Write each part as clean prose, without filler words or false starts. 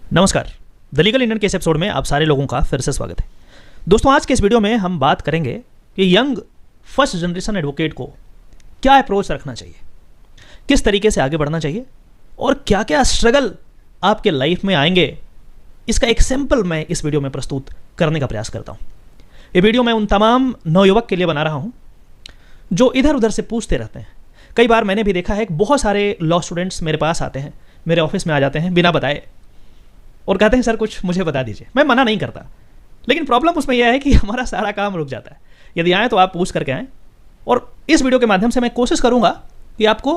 नमस्कार। The legal Indian के इस एपिसोड में आप सारे लोगों का फिर से स्वागत है। दोस्तों, आज के इस वीडियो में हम बात करेंगे कि यंग फर्स्ट जनरेशन एडवोकेट को क्या अप्रोच रखना चाहिए, किस तरीके से आगे बढ़ना चाहिए और क्या क्या स्ट्रगल आपके लाइफ में आएंगे। इसका एक सैंपल मैं इस वीडियो में प्रस्तुत करने का प्रयास करता हूँ। ये वीडियो मैं उन तमाम नवयुवक के लिए बना रहा हूँ जो इधर उधर से पूछते रहते हैं। कई बार मैंने भी देखा है कि बहुत सारे लॉ स्टूडेंट्स मेरे पास आते हैं, मेरे ऑफिस में आ जाते हैं बिना बताए और कहते हैं सर कुछ मुझे बता दीजिए। मैं मना नहीं करता, लेकिन प्रॉब्लम उसमें यह है कि हमारा सारा काम रुक जाता है। यदि आए तो आप पूछ करके आएँ, और इस वीडियो के माध्यम से मैं कोशिश करूँगा कि आपको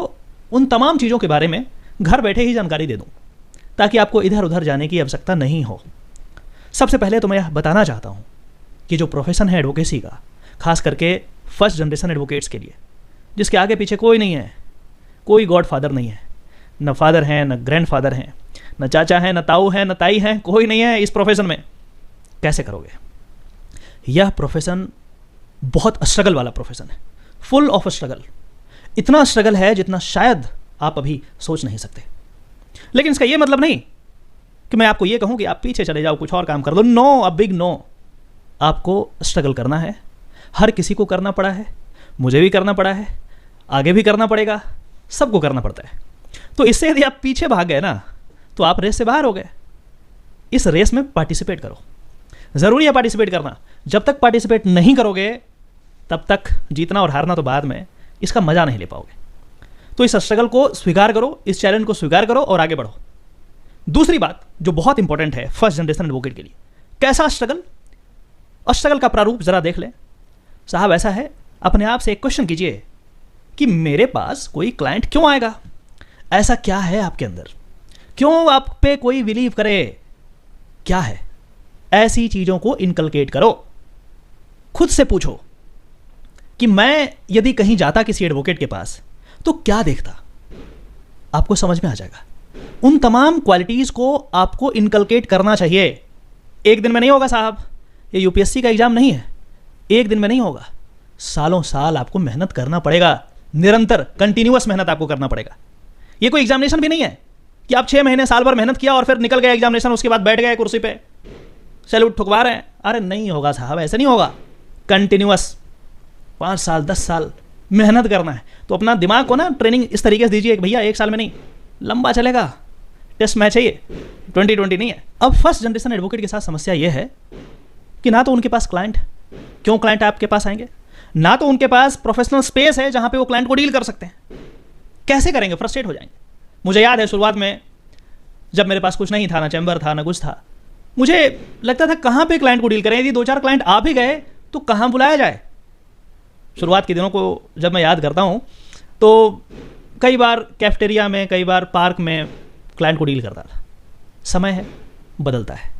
उन तमाम चीज़ों के बारे में घर बैठे ही जानकारी दे दूँ, ताकि आपको इधर उधर जाने की आवश्यकता नहीं हो। सबसे पहले तो मैं यह बताना चाहता हूँ कि जो प्रोफेशन है एडवोकेसी का, खास करके फर्स्ट जनरेशन एडवोकेट्स के लिए, जिसके आगे पीछे कोई नहीं है, कोई गॉड फादर नहीं है, न फादर हैं न ग्रैंड फादर हैं, न चाचा है न ताऊ है न ताई है, कोई नहीं है इस प्रोफेशन में, कैसे करोगे? यह प्रोफेशन बहुत स्ट्रगल वाला प्रोफेशन है, फुल ऑफ स्ट्रगल। इतना स्ट्रगल है जितना शायद आप अभी सोच नहीं सकते। लेकिन इसका यह मतलब नहीं कि मैं आपको यह कहूं कि आप पीछे चले जाओ, कुछ और काम कर दो। No, a big no. आपको स्ट्रगल करना है, हर किसी को करना पड़ा है, मुझे भी करना पड़ा है, आगे भी करना पड़ेगा, सबको करना पड़ता है। तो इससे यदि आप पीछे भाग गए ना, तो आप रेस से बाहर हो गए। इस रेस में पार्टिसिपेट करो। ज़रूरी है पार्टिसिपेट करना। जब तक पार्टिसिपेट नहीं करोगे तब तक जीतना और हारना तो बाद में, इसका मज़ा नहीं ले पाओगे। तो इस स्ट्रगल को स्वीकार करो, इस चैलेंज को स्वीकार करो और आगे बढ़ो। दूसरी बात जो बहुत इंपॉर्टेंट है फर्स्ट जनरेशन एडवोकेट के लिए, कैसा स्ट्रगल? स्ट्रगल का प्रारूप जरा देख लें साहब। ऐसा है, अपने आप से एक क्वेश्चन कीजिए कि मेरे पास कोई क्लाइंट क्यों आएगा? ऐसा क्या है आपके अंदर? क्यों आप पे कोई बिलीव करे? क्या है? ऐसी चीजों को इनकलकेट करो। खुद से पूछो कि मैं यदि कहीं जाता किसी एडवोकेट के पास तो क्या देखता? आपको समझ में आ जाएगा। उन तमाम क्वालिटीज को आपको इनकलकेट करना चाहिए। एक दिन में नहीं होगा साहब, ये यूपीएससी का एग्जाम नहीं है, एक दिन में नहीं होगा। सालों साल आपको मेहनत करना पड़ेगा, निरंतर कंटिन्यूअस मेहनत आपको करना पड़ेगा। ये कोई एग्जामिनेशन भी नहीं है कि आप 6 महीने साल भर मेहनत किया और फिर निकल गया एग्जामिनेशन, उसके बाद बैठ गए कुर्सी पे सैल्यूट ठुकवा रहे हैं। अरे नहीं होगा साहब, ऐसे नहीं होगा। कंटिन्यूअस 5 साल 10 साल मेहनत करना है। तो अपना दिमाग को ना ट्रेनिंग इस तरीके से दीजिए कि भैया 1 साल में नहीं, लंबा चलेगा। टेस्ट मैच है ये, 2020 नहीं है। अब फर्स्ट जनरेशन एडवोकेट के साथ समस्या ये है कि ना तो उनके पास क्लाइंट, क्यों क्लाइंट आपके पास आएंगे, ना तो उनके पास प्रोफेशनल स्पेस है जहां पे वो क्लाइंट को डील कर सकते हैं। कैसे करेंगे? फ्रस्ट्रेट हो जाएंगे। मुझे याद है शुरुआत में जब मेरे पास कुछ नहीं था, ना चैम्बर था ना कुछ था, मुझे लगता था कहाँ पे क्लाइंट को डील करें। यदि 2-4 क्लाइंट आ भी गए तो कहाँ बुलाया जाए। शुरुआत के दिनों को जब मैं याद करता हूँ तो कई बार कैफेटेरिया में, कई बार पार्क में क्लाइंट को डील करता था। समय है, बदलता है,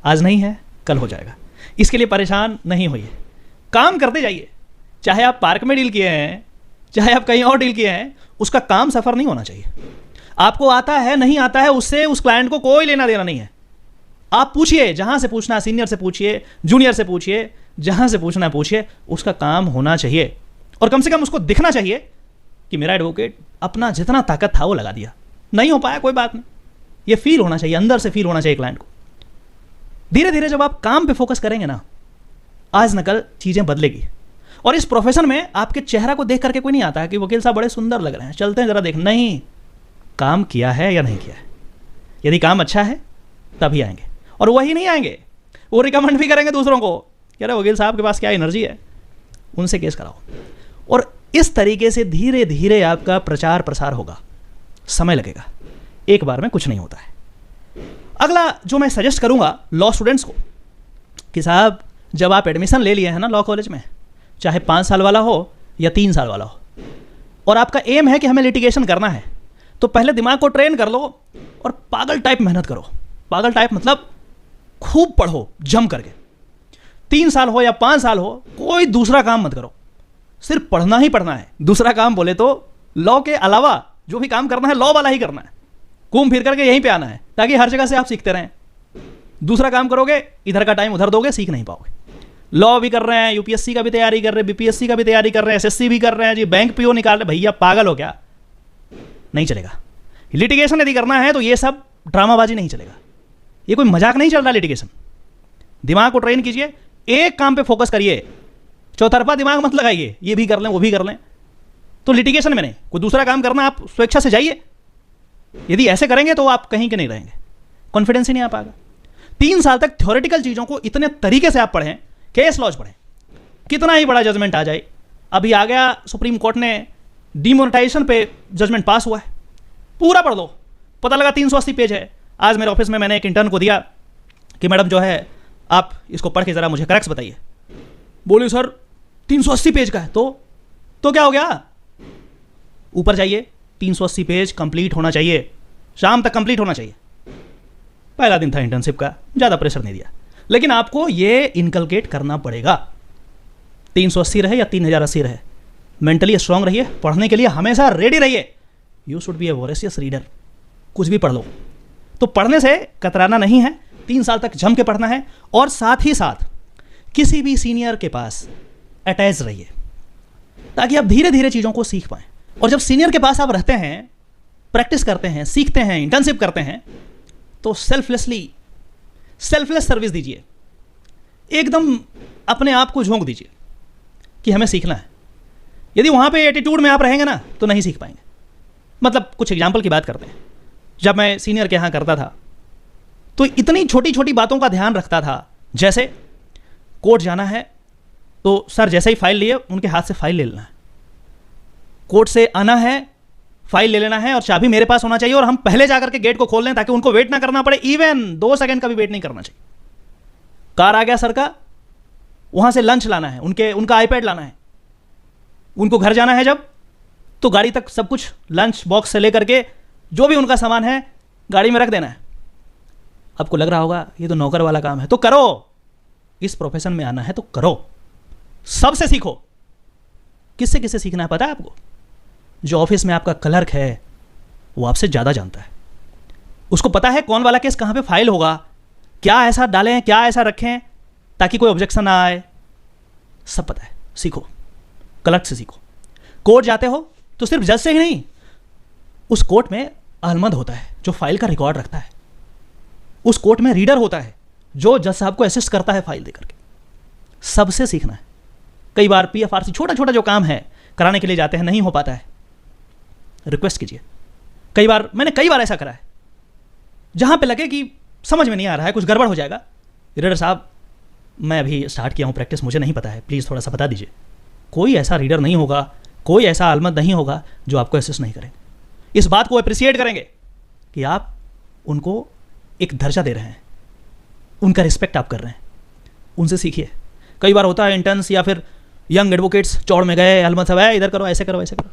आज नहीं है कल हो जाएगा। इसके लिए परेशान नहीं होइए, काम करते जाइए। चाहे आप पार्क में डील किए हैं, चाहे आप कहीं और डील किए हैं, उसका काम सफ़र नहीं होना चाहिए। आपको आता है नहीं आता है, उससे उस क्लाइंट को कोई लेना देना नहीं है। आप पूछिए, जहां से पूछना है, सीनियर से पूछिए, जूनियर से पूछिए, जहां से पूछना है पूछिए। उसका काम होना चाहिए और कम से कम उसको दिखना चाहिए कि मेरा एडवोकेट अपना जितना ताकत था वो लगा दिया। नहीं हो पाया कोई बात नहीं, ये फील होना चाहिए, अंदर से फील होना चाहिए क्लाइंट को। धीरे धीरे जब आप काम पे फोकस करेंगे ना, आज न कल चीज़ें बदलेगी। और इस प्रोफेशन में आपके चेहरा को देख करके कोई नहीं आता है कि वकील साहब बड़े सुंदर लग रहे हैं, चलते हैं जरा देख। नहीं, काम किया है या नहीं किया है। यदि काम अच्छा है तभी आएंगे, और वही नहीं आएंगे, वो रिकमेंड भी करेंगे दूसरों को, कह रहे वकील साहब के पास क्या एनर्जी है, उनसे केस कराओ। और इस तरीके से धीरे धीरे आपका प्रचार प्रसार होगा। समय लगेगा, एक बार में कुछ नहीं होता है। अगला जो मैं सजेस्ट करूंगा लॉ स्टूडेंट्स को कि साहब जब आप एडमिशन ले लिए हैं ना लॉ कॉलेज में, चाहे 5 साल वाला हो या 3 साल वाला हो, और आपका एम है कि हमें लिटिगेशन करना है, तो पहले दिमाग को ट्रेन कर लो और पागल टाइप मेहनत करो। पागल टाइप मतलब खूब पढ़ो जम करके। 3 साल हो या 5 साल हो, कोई दूसरा काम मत करो, सिर्फ पढ़ना ही पढ़ना है। दूसरा काम बोले तो लॉ के अलावा जो भी काम करना है लॉ वाला ही करना है। घूम फिर करके यहीं पे आना है, ताकि हर जगह से आप सीखते रहें। दूसरा काम करोगे, इधर का टाइम उधर दोगे, सीख नहीं पाओगे। लॉ भी कर रहे हैं, यूपीएससी का भी तैयारी कर रहे हैं, बीपीएससी का भी तैयारी कर रहे हैं, एसएससी भी कर रहे हैं जी, बैंक पीओ निकाल रहे। भैया पागल हो क्या? नहीं चलेगा। लिटिगेशन यदि करना है तो ये सब ड्रामाबाजी नहीं चलेगा। ये कोई मजाक नहीं चल रहा लिटिगेशन। दिमाग को ट्रेन कीजिए, एक काम पे फोकस करिए, चौतरफा दिमाग मत लगाइए, ये भी कर लें वो भी कर लें। तो लिटिगेशन में नहीं, कोई दूसरा काम करना आप स्वेच्छा से जाइए। यदि ऐसे करेंगे तो आप कहीं के नहीं रहेंगे, कॉन्फिडेंस ही नहीं आ पाएगा। 3 साल तक थ्योरेटिकल चीज़ों को इतने तरीके से आप पढ़ें, केस लॉज पढ़ें, कितना ही बड़ा जजमेंट आ जाए। अभी आ गया सुप्रीम कोर्ट ने डिमोनेटाइजेशन पे जजमेंट पास हुआ है, पूरा पढ़ लो, पता लगा 380 पेज है। आज मेरे ऑफिस में मैंने एक इंटर्न को दिया कि मैडम जो है आप इसको पढ़ के ज़रा मुझे करेक्ट्स बताइए। बोले सर 380 पेज का है, तो क्या हो गया, ऊपर जाइए, 380 पेज कंप्लीट होना चाहिए, शाम तक कंप्लीट होना चाहिए। पहला दिन था इंटर्नशिप का, ज़्यादा प्रेशर नहीं दिया, लेकिन आपको ये इनकलकेट करना पड़ेगा। 380 रहे या 3080 रहे, मेंटली स्ट्रांग रहिए, पढ़ने के लिए हमेशा रेडी रहिए। You should be A voracious reader, कुछ भी पढ़ लो। तो पढ़ने से कतराना नहीं है, 3 साल तक जम के पढ़ना है, और साथ ही साथ किसी भी सीनियर के पास अटैच रहिए ताकि आप धीरे धीरे चीज़ों को सीख पाएं। और जब सीनियर के पास आप रहते हैं, प्रैक्टिस करते हैं, सीखते हैं, इंटर्नशिप करते हैं, तो सेल्फलेस सर्विस दीजिए, एकदम अपने आप को झोंक दीजिए कि हमें सीखना है। यदि वहाँ पे एटीट्यूड में आप रहेंगे ना तो नहीं सीख पाएंगे। मतलब कुछ एग्जाम्पल की बात करते हैं, जब मैं सीनियर के यहाँ करता था तो इतनी छोटी छोटी बातों का ध्यान रखता था, जैसे कोर्ट जाना है तो सर जैसे ही फाइल लिए उनके हाथ से फाइल ले लेना है, कोर्ट से आना है फाइल ले लेना है, और चाबी मेरे पास होना चाहिए, और हम पहले जाकर के गेट को खोल लें ताकि उनको वेट ना करना पड़े, इवन 2 सेकंड का भी वेट नहीं करना चाहिए। कार आ गया सर का, वहां से लंच लाना है, उनका आईपैड लाना है, उनको घर जाना है जब, तो गाड़ी तक सब कुछ लंच बॉक्स से लेकर के जो भी उनका सामान है गाड़ी में रख देना है। आपको लग रहा होगा ये तो नौकर वाला काम है, तो करो, इस प्रोफेशन में आना है तो करो, सबसे सीखो। किससे किससे सीखना है पता है आपको? जो ऑफिस में आपका क्लर्क है वो आपसे ज़्यादा जानता है, उसको पता है कौन वाला केस कहाँ पे फाइल होगा, क्या ऐसा डालें क्या ऐसा रखें ताकि कोई ऑब्जेक्शन ना आए, सब पता है। सीखो, क्लर्क से सीखो। कोर्ट जाते हो तो सिर्फ जज से ही नहीं, उस कोर्ट में अहलमद होता है जो फाइल का रिकॉर्ड रखता है, उस कोर्ट में रीडर होता है जो जज साहब को असिस्ट करता है फाइल देकर के। सबसे सीखना है। कई बार पीएफआरसी छोटा छोटा जो काम है कराने के लिए जाते हैं, नहीं हो पाता है, रिक्वेस्ट कीजिए। मैंने कई बार ऐसा करा है, जहां पे लगे कि समझ में नहीं आ रहा है, कुछ गड़बड़ हो जाएगा, रीडर साहब मैं अभी स्टार्ट किया हूं प्रैक्टिस, मुझे नहीं पता है, प्लीज़ थोड़ा सा बता दीजिए। कोई ऐसा रीडर नहीं होगा, कोई ऐसा आलमद नहीं होगा जो आपको असिस्ट नहीं करेंगे। इस बात को अप्रिशिएट करेंगे कि आप उनको एक दर्जा दे रहे हैं, उनका रिस्पेक्ट आप कर रहे हैं, उनसे सीखिए। कई बार होता है इंटर्न्स या फिर यंग एडवोकेट्स चौड़ में गए, अलमद साहब है इधर करो, ऐसे करो, ऐसे करो।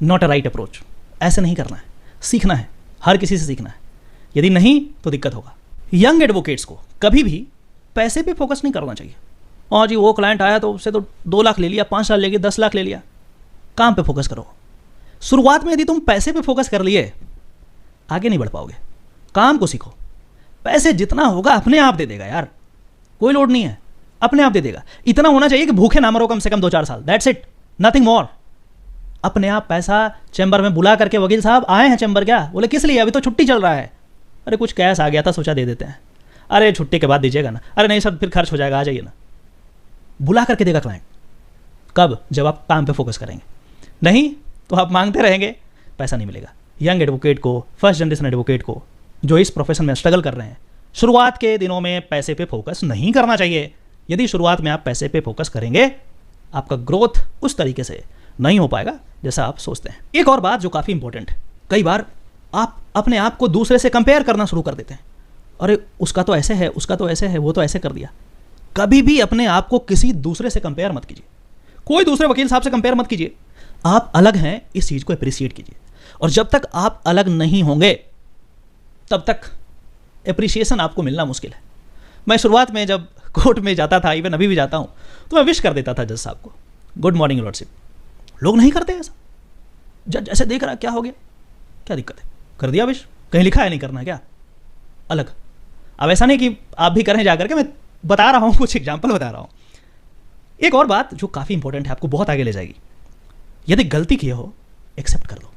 नॉट अ राइट अप्रोच, ऐसे नहीं करना है। सीखना है, हर किसी से सीखना है, यदि नहीं तो दिक्कत होगा। यंग एडवोकेट्स को कभी भी पैसे पे फोकस नहीं करना चाहिए। हाँ जी वो क्लाइंट आया तो उससे तो 2 लाख ले लिया, 5 लाख ले लिया, 10 लाख ले लिया। काम पे फोकस करो। शुरुआत में यदि तुम पैसे पे फोकस कर लिए आगे नहीं बढ़ पाओगे। काम को सीखो। पैसे जितना होगा अपने आप दे देगा यार, कोई लोड नहीं है, अपने आप दे देगा। इतना होना चाहिए कि भूखे ना मरो कम से कम 2-4 साल, दैट्स इट, नथिंग मोर। अपने आप पैसा चैम्बर में बुला करके, वकील साहब आए हैं चैम्बर, क्या बोले किस लिए, अभी तो छुट्टी चल रहा है। अरे कुछ कैश आ गया था सोचा दे देते हैं, अरे छुट्टी के बाद दीजिएगा ना, अरे नहीं सर फिर खर्च हो जाएगा, आ जाइए ना। बुला करके देगा क्लाइंट। कब? जब आप काम पे फोकस करेंगे। नहीं तो आप मांगते रहेंगे, पैसा नहीं मिलेगा। यंग एडवोकेट को, फर्स्ट जनरेशन एडवोकेट को जो इस प्रोफेशन में स्ट्रगल कर रहे हैं, शुरुआत के दिनों में पैसे पे फोकस नहीं करना चाहिए। यदि शुरुआत में आप पैसे पे फोकस करेंगे, आपका ग्रोथ उस तरीके से नहीं हो पाएगा जैसा आप सोचते हैं। एक और बात जो काफ़ी इंपॉर्टेंट है, कई बार आप अपने आप को दूसरे से कंपेयर करना शुरू कर देते हैं। अरे उसका तो ऐसे है, उसका तो ऐसे है, वो तो ऐसे कर दिया। कभी भी अपने आप को किसी दूसरे से कंपेयर मत कीजिए, कोई दूसरे वकील साहब से कंपेयर मत कीजिए। आप अलग हैं, इस चीज़ को अप्रिशिएट कीजिए। और जब तक आप अलग नहीं होंगे तब तक अप्रिशिएशन आपको मिलना मुश्किल है। मैं शुरुआत में जब कोर्ट में जाता था, इवन अभी भी जाता हूँ, तो मैं विश कर देता था जज साहब को, गुड मॉर्निंग लॉर्डशिप। लोग नहीं करते ऐसा। जज ऐसे देख रहा, क्या हो गया, क्या दिक्कत है, कर दिया विश, कहीं लिखा है नहीं करना क्या, अलग। अब ऐसा नहीं कि आप भी करें जाकर के, मैं बता रहा हूँ, कुछ एग्जाम्पल बता रहा हूँ। एक और बात जो काफ़ी इंपॉर्टेंट है, आपको बहुत आगे ले जाएगी। यदि गलती किए हो एक्सेप्ट कर लो,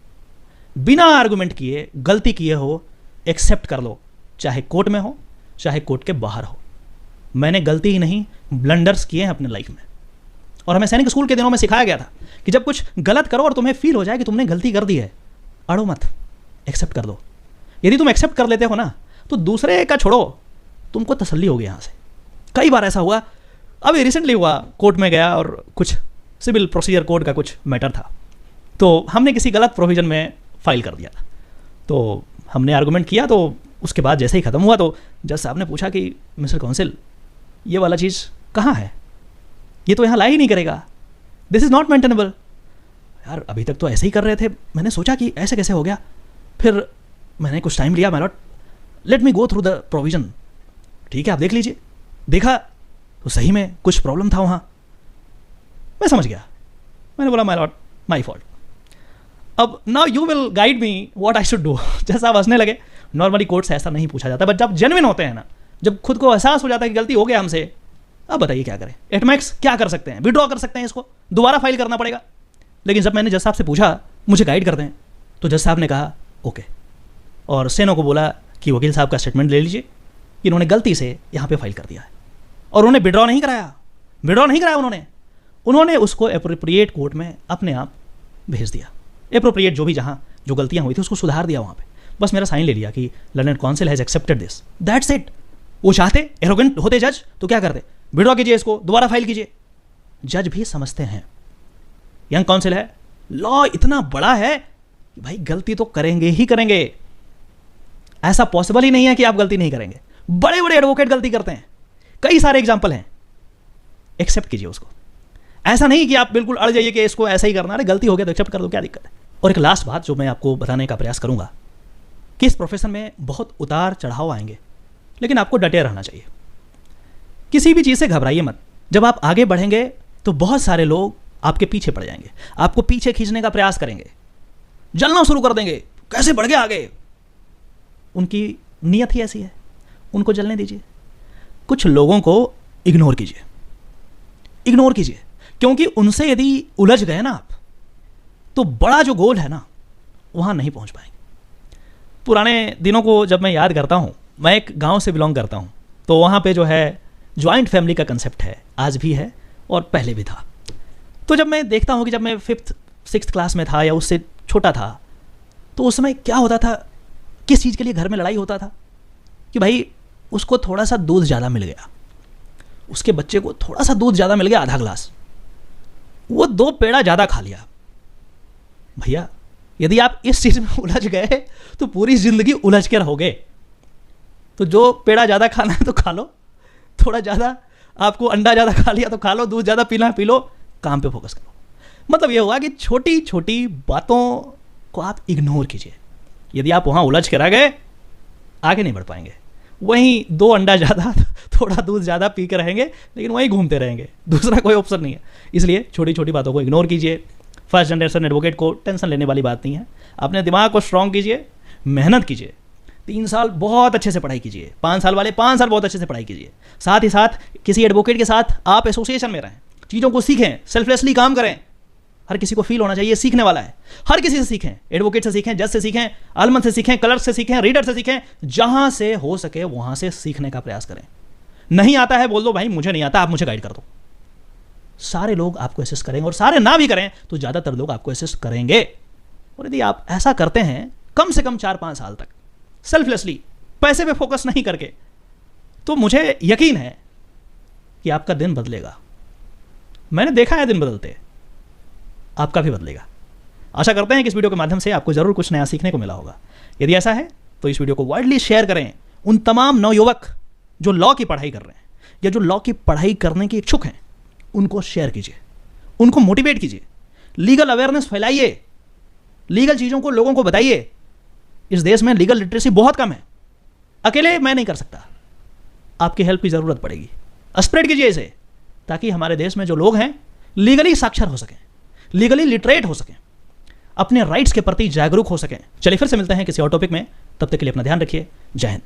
बिना आर्गुमेंट किए गलती किए हो एक्सेप्ट कर लो, चाहे कोर्ट में हो चाहे कोर्ट के बाहर हो। मैंने गलती ही नहीं, ब्लंडर्स किए हैं अपने लाइफ में। और हमें सैनिक स्कूल के दिनों में सिखाया गया था कि जब कुछ गलत करो और तुम्हें फील हो जाए कि तुमने गलती कर दी है, अड़ो मत, एक्सेप्ट कर दो। यदि तुम एक्सेप्ट कर लेते हो ना, तो दूसरे का छोड़ो, तुमको तसल्ली होगी यहाँ से। कई बार ऐसा हुआ, अभी रिसेंटली हुआ, कोर्ट में गया और कुछ सिविल प्रोसीजर कोड का कुछ मैटर था, तो हमने किसी गलत प्रोविजन में फाइल कर दिया था। तो हमने आर्गूमेंट किया, तो उसके बाद जैसे ही ख़त्म हुआ तो जज साहब ने पूछा कि मिस्टर काउंसिल, ये वाला चीज़ कहाँ है, ये तो यहाँ ला ही नहीं करेगा, दिस इज़ नॉट मेंटेनेबल। यार अभी तक तो ऐसे ही कर रहे थे, मैंने सोचा कि ऐसे कैसे हो गया। फिर मैंने कुछ टाइम लिया, my Lord, let me go through the provision. ठीक है, आप देख लीजिए। देखा तो सही में कुछ प्रॉब्लम था वहाँ। मैं समझ गया, मैंने बोला माय लॉर्ड, माय फॉल्ट, अब now you will guide me what I should do. जैसा आप हंसने लगे। नॉर्मली कोर्ट से ऐसा नहीं पूछा जाता, बट जब जेन्युइन होते हैं ना, जब खुद को एहसास हो जाता है कि गलती हो गया हमसे, अब बताइए क्या करें। एटमैक्स क्या कर सकते हैं, विड्रॉ कर सकते हैं, इसको दोबारा फाइल करना पड़ेगा। लेकिन जब मैंने जज साहब से पूछा मुझे गाइड कर दें, तो जज साहब ने कहा ओके, और सेनो को बोला कि वकील साहब का स्टेटमेंट ले लीजिए कि इन्होंने गलती से यहाँ पे फाइल कर दिया है। और उन्होंने विड्रॉ नहीं कराया, उन्होंने उसको एप्रोप्रिएट कोर्ट में अपने आप भेज दिया। एप्रोप्रिएट जो भी जहाँ जो गलतियाँ हुई थी उसको सुधार दिया वहाँ पे। बस मेरा साइन ले लिया कि London council has accepted this, that's it. वो चाहते, एरोगेंट होते जज, तो क्या करते, विड्रॉ कीजिए, इसको दोबारा फाइल कीजिए। जज भी समझते हैं यंग काउंसिल है, लॉ इतना बड़ा है कि भाई गलती तो करेंगे ही करेंगे, ऐसा पॉसिबल ही नहीं है कि आप गलती नहीं करेंगे। बड़े बड़े एडवोकेट गलती करते हैं, कई सारे एग्जाम्पल हैं। एक्सेप्ट कीजिए उसको, ऐसा नहीं कि आप बिल्कुल अड़ जाइए कि इसको ऐसा ही करना, अरे गलती हो गया तो एक्सेप्ट कर दो, क्या दिक्कत है। और एक लास्ट बात जो मैं आपको बताने का प्रयास करूंगा कि इस प्रोफेशन में बहुत उतार चढ़ाव आएंगे, लेकिन आपको डटे रहना चाहिए। किसी भी चीज़ से घबराइए मत। जब आप आगे बढ़ेंगे तो बहुत सारे लोग आपके पीछे पड़ जाएंगे, आपको पीछे खींचने का प्रयास करेंगे, जलना शुरू कर देंगे, कैसे बढ़ गए आगे। उनकी नीयत ही ऐसी है, उनको जलने दीजिए। कुछ लोगों को इग्नोर कीजिए, क्योंकि उनसे यदि उलझ गए ना आप, तो बड़ा जो गोल है ना, वहाँ नहीं पहुँच पाएंगे। पुराने दिनों को जब मैं याद करता हूँ, मैं एक गांव से बिलोंग करता हूँ, तो वहाँ पे जो है जॉइंट फैमिली का कंसेप्ट है, आज भी है और पहले भी था। तो जब मैं देखता हूँ कि जब मैं 5th 6th क्लास में था या उससे छोटा था, तो उस समय क्या होता था, किस चीज़ के लिए घर में लड़ाई होता था कि भाई उसको थोड़ा सा दूध ज़्यादा मिल गया, उसके बच्चे को थोड़ा सा दूध ज़्यादा मिल गया, आधा ग्लास, वो 2 पेड़ा ज़्यादा खा लिया। भैया यदि आप इस चीज़ में उलझ गए तो पूरी ज़िंदगी उलझ के रहोगे। तो जो पेड़ा ज़्यादा खाना है तो खा लो, थोड़ा ज़्यादा आपको अंडा ज़्यादा खा लिया तो खा लो, दूध ज़्यादा पीना है पी लो, काम पे फोकस करो। मतलब ये हुआ कि छोटी छोटी बातों को आप इग्नोर कीजिए। यदि आप वहाँ उलझ के रह गए, आगे नहीं बढ़ पाएंगे। वहीं 2 अंडा ज़्यादा थोड़ा दूध ज़्यादा पी के रहेंगे, लेकिन वहीं घूमते रहेंगे, दूसरा कोई ऑप्शन नहीं है। इसलिए छोटी छोटी बातों को इग्नोर कीजिए। फर्स्ट जनरेशन एडवोकेट को टेंशन लेने वाली बात नहीं है। अपने दिमाग को स्ट्रॉन्ग कीजिए, मेहनत कीजिए, 3 साल बहुत अच्छे से पढ़ाई कीजिए, 5 साल वाले 5 साल बहुत अच्छे से पढ़ाई कीजिए। साथ ही साथ किसी एडवोकेट के साथ आप एसोसिएशन में रहें, चीज़ों को सीखें, सेल्फलेसली काम करें। हर किसी को फील होना चाहिए सीखने वाला है। हर किसी से सीखें, एडवोकेट से सीखें, जज से सीखें, आलमन से सीखें, क्लर्क से सीखें, रीडर से सीखें, जहां से हो सके वहां से सीखने का प्रयास करें। नहीं आता है बोल दो भाई मुझे नहीं आता, आप मुझे गाइड कर दो। सारे लोग आपको असिस्ट करेंगे, और सारे ना भी करें तो ज़्यादातर लोग आपको असिस्ट करेंगे। और यदि आप ऐसा करते हैं कम से कम 4-5 साल तक सेल्फलेसली, पैसे पे फोकस नहीं करके, तो मुझे यकीन है कि आपका दिन बदलेगा। मैंने देखा है दिन बदलते, आपका भी बदलेगा। आशा करते हैं कि इस वीडियो के माध्यम से आपको ज़रूर कुछ नया सीखने को मिला होगा। यदि ऐसा है तो इस वीडियो को वाइडली शेयर करें। उन तमाम नवयुवक जो लॉ की पढ़ाई कर रहे हैं या जो लॉ की पढ़ाई करने के इच्छुक हैं, उनको शेयर कीजिए, उनको मोटिवेट कीजिए, लीगल अवेयरनेस फैलाइए, लीगल चीज़ों को लोगों को बताइए। इस देश में लीगल लिटरेसी बहुत कम है, अकेले मैं नहीं कर सकता, आपकी हेल्प की ज़रूरत पड़ेगी। स्प्रेड कीजिए इसे, ताकि हमारे देश में जो लोग हैं लीगली साक्षर हो सकें, लीगली लिटरेट हो सकें, अपने राइट्स के प्रति जागरूक हो सकें। चलिए फिर से मिलते हैं किसी और टॉपिक में, तब तक के लिए अपना ध्यान रखिए। जय हिंद।